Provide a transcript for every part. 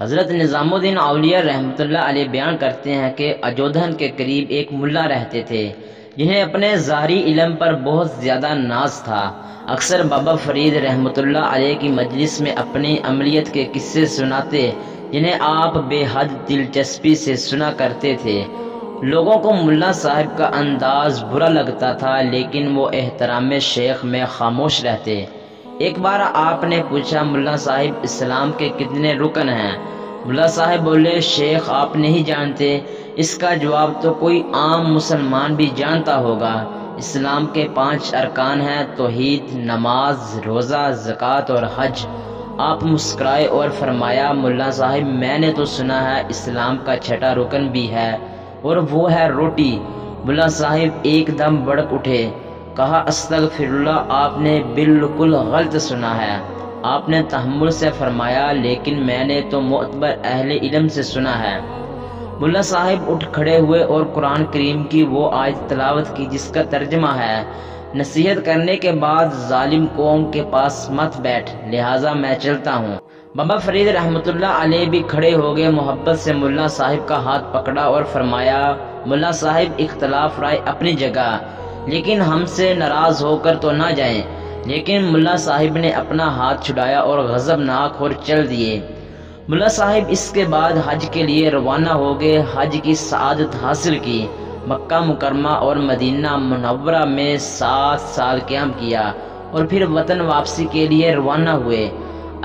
حضرت نظام الدین اولیاء رحمۃ اللہ علیہ بیان کرتے ہیں کہ اجودھن کے قریب ایک ملا رہتے تھے جنہیں اپنے ظاہری علم پر بہت زیادہ ناز تھا۔ اکثر بابا فرید رحمۃ اللہ علیہ کی مجلس میں اپنی عملیت کے قصے سناتے جنہیں آپ بے حد دلچسپی سے سنا کرتے تھے۔ لوگوں کو ملا صاحب کا انداز برا لگتا تھا لیکن وہ احترام شیخ میں خاموش رہتے۔ ایک بار آپ نے پوچھا، ملا صاحب اسلام کے کتنے رکن ہیں؟ ملا صاحب بولے، شیخ آپ نہیں جانتے؟ اس کا جواب تو کوئی عام مسلمان بھی جانتا ہوگا۔ اسلام کے 5 ارکان ہیں: توحید، نماز، روزہ، زکوٰۃ اور حج۔ آپ مسکرائے اور فرمایا، ملا صاحب میں نے تو سنا ہے اسلام کا 6واں رکن بھی ہے اور وہ ہے روٹی۔ ملا صاحب ایک دم بڑک اٹھے، کہا، استغفر اللہ، آپ نے بالکل غلط سنا ہے۔ آپ نے تحمل سے فرمایا، لیکن میں نے تو معتبر اہل علم سے سنا ہے۔ ملا صاحب اٹھ کھڑے ہوئے اور قرآن کریم کی وہ آیت تلاوت کی جس کا ترجمہ ہے، نصیحت کرنے کے بعد ظالم قوم کے پاس مت بیٹھ، لہٰذا میں چلتا ہوں۔ بابا فرید رحمۃ اللہ علیہ بھی کھڑے ہو گئے، محبت سے ملا صاحب کا ہاتھ پکڑا اور فرمایا، ملا صاحب اختلاف رائے اپنی جگہ، لیکن ہم سے ناراض ہو کر تو نہ جائیں۔ لیکن ملا صاحب نے اپنا ہاتھ چھڑایا اور غضبناک اور چل دیے۔ ملا صاحب اس کے بعد حج کے لیے روانہ ہو گئے، حج کی سعادت حاصل کی، مکہ مکرمہ اور مدینہ منورہ میں 7 سال قیام کیا اور پھر وطن واپسی کے لیے روانہ ہوئے۔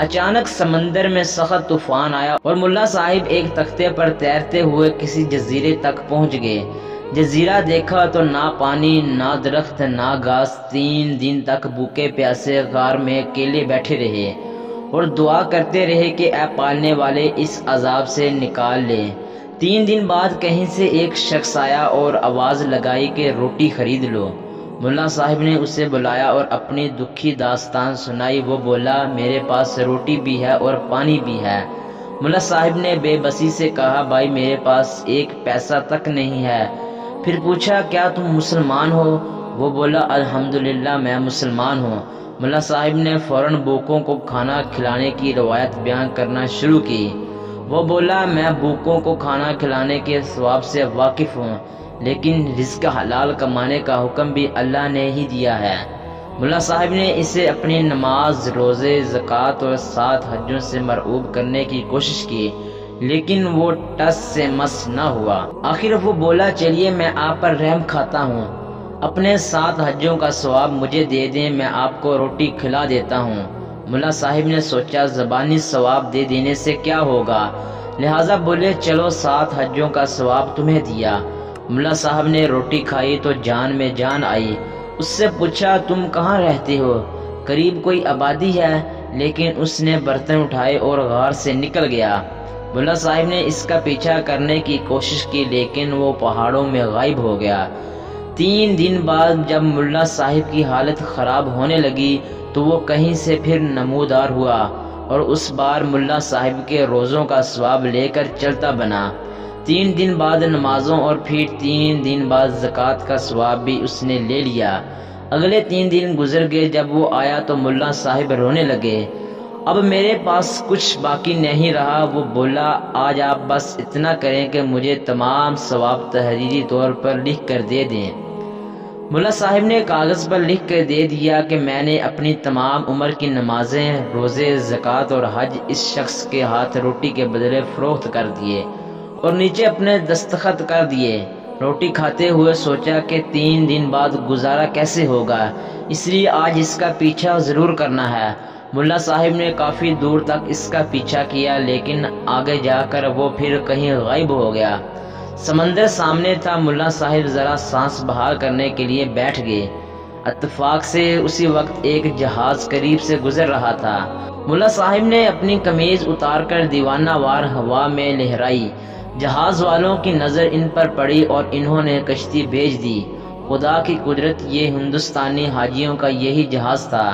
اچانک سمندر میں سخت طوفان آیا اور ملا صاحب ایک تختے پر تیرتے ہوئے کسی جزیرے تک پہنچ گئے۔ جزیرہ دیکھا تو نہ پانی، نہ درخت، نہ گھاس۔ 3 دن تک بھوکے پیاسے غار میں اکیلے بیٹھے رہے اور دعا کرتے رہے کہ اے پالنے والے اس عذاب سے نکال لے۔ 3 دن بعد کہیں سے ایک شخص آیا اور آواز لگائی کہ روٹی خرید لو۔ ملا صاحب نے اسے بلایا اور اپنی دکھی داستان سنائی۔ وہ بولا، میرے پاس روٹی بھی ہے اور پانی بھی ہے۔ ملا صاحب نے بے بسی سے کہا، بھائی میرے پاس 1 پیسہ تک نہیں ہے۔ پھر پوچھا، کیا تم مسلمان ہو؟ وہ بولا، الحمدللہ میں مسلمان ہوں۔ ملا صاحب نے فوراً بھوکوں کو کھانا کھلانے کی روایت بیان کرنا شروع کی۔ وہ بولا، میں بھوکوں کو کھانا کھلانے کے ثواب سے واقف ہوں، لیکن رزق حلال کمانے کا حکم بھی اللہ نے ہی دیا ہے۔ ملا صاحب نے اسے اپنی نماز، روزے، زکوٰۃ اور 7 حجوں سے مرعوب کرنے کی کوشش کی، لیکن وہ ٹس سے مس نہ ہوا۔ آخر وہ بولا، چلیے میں آپ پر رحم کھاتا ہوں، اپنے 7 حجوں کا ثواب مجھے دے دیں، میں آپ کو روٹی کھلا دیتا ہوں۔ ملا صاحب نے سوچا زبانی ثواب دے دینے سے کیا ہوگا، لہٰذا بولے، چلو 7 حجوں کا ثواب تمہیں دیا۔ ملا صاحب نے روٹی کھائی تو جان میں جان آئی۔ اس سے پوچھا، تم کہاں رہتے ہو؟ قریب کوئی آبادی ہے؟ لیکن اس نے برتن اٹھائے اور غار سے نکل گیا۔ ملا صاحب نے اس کا پیچھا کرنے کی کوشش کی لیکن وہ پہاڑوں میں غائب ہو گیا۔ 3 دن بعد جب ملا صاحب کی حالت خراب ہونے لگی تو وہ کہیں سے پھر نمودار ہوا اور اس بار ملا صاحب کے روزوں کا ثواب لے کر چلتا بنا۔ 3 دن بعد نمازوں اور پھر 3 دن بعد زکوٰۃ کا ثواب بھی اس نے لے لیا۔ اگلے 3 دن گزر گئے، جب وہ آیا تو ملا صاحب رونے لگے، اب میرے پاس کچھ باقی نہیں رہا۔ وہ بولا، آج آپ بس اتنا کریں کہ مجھے تمام ثواب تحریری طور پر لکھ کر دے دیں۔ ملا صاحب نے کاغذ پر لکھ کر دے دیا کہ میں نے اپنی تمام عمر کی نمازیں، روزے، زکوٰۃ اور حج اس شخص کے ہاتھ روٹی کے بدلے فروخت کر دیے اور نیچے اپنے دستخط کر دیے۔ روٹی کھاتے ہوئے سوچا کہ 3 دن بعد گزارا کیسے ہوگا، اس لیے آج اس کا پیچھا ضرور کرنا ہے۔ ملا صاحب نے کافی دور تک اس کا پیچھا کیا لیکن آگے جا کر وہ پھر کہیں غائب ہو گیا۔ سمندر سامنے تھا، ملا صاحب ذرا سانس بحال کرنے کے لیے بیٹھ گئے۔ اتفاق سے اسی وقت ایک جہاز قریب سے گزر رہا تھا۔ ملا صاحب نے اپنی قمیض اتار کر دیوانہ وار ہوا میں لہرائی۔ جہاز والوں کی نظر ان پر پڑی اور انہوں نے کشتی بھیج دی۔ خدا کی قدرت، یہ ہندوستانی حاجیوں کا یہی جہاز تھا،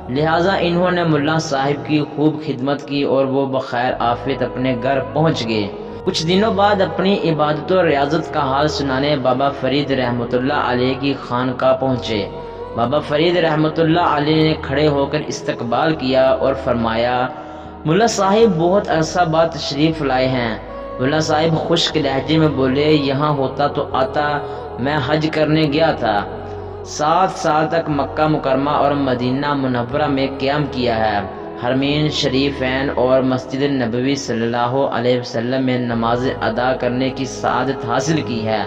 لہٰذا انہوں نے ملا صاحب کی خوب خدمت کی اور وہ بخیر عافیت اپنے گھر پہنچ گئے۔ کچھ دنوں بعد اپنی عبادت و ریاضت کا حال سنانے بابا فرید رحمۃ اللہ علیہ کی خانقاہ پہنچے۔ بابا فرید رحمۃ اللہ علیہ نے کھڑے ہو کر استقبال کیا اور فرمایا، ملا صاحب بہت عرصہ بعد تشریف لائے ہیں۔ ملا صاحب خشک لہجے میں بولے، یہاں ہوتا تو آتا، میں حج کرنے گیا تھا۔ 7 سال تک مکہ مکرمہ اور مدینہ منورہ میں قیام کیا ہے، حرمین شریفین اور مسجد نبوی صلی اللہ علیہ وسلم میں نماز ادا کرنے کی سعادت حاصل کی ہے۔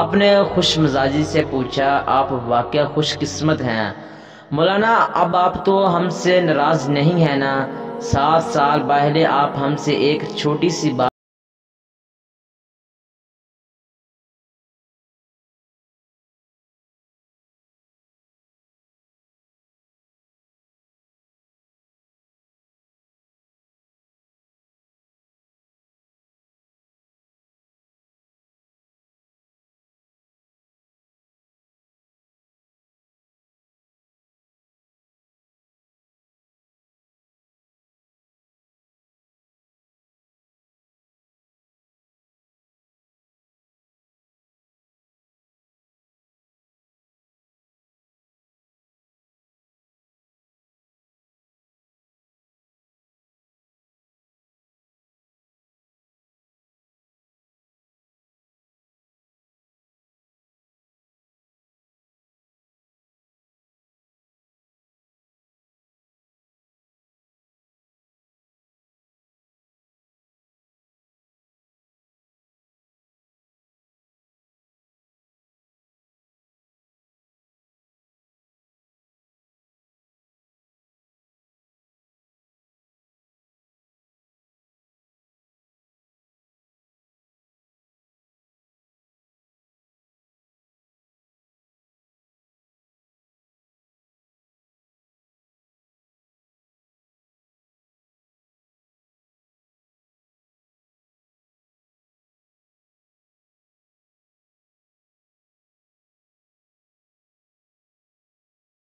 آپ نے خوش مزاجی سے پوچھا، آپ واقعہ خوش قسمت ہیں مولانا، اب آپ تو ہم سے ناراض نہیں ہیں نا؟ 7 سال پہلے آپ ہم سے ایک چھوٹی سی بات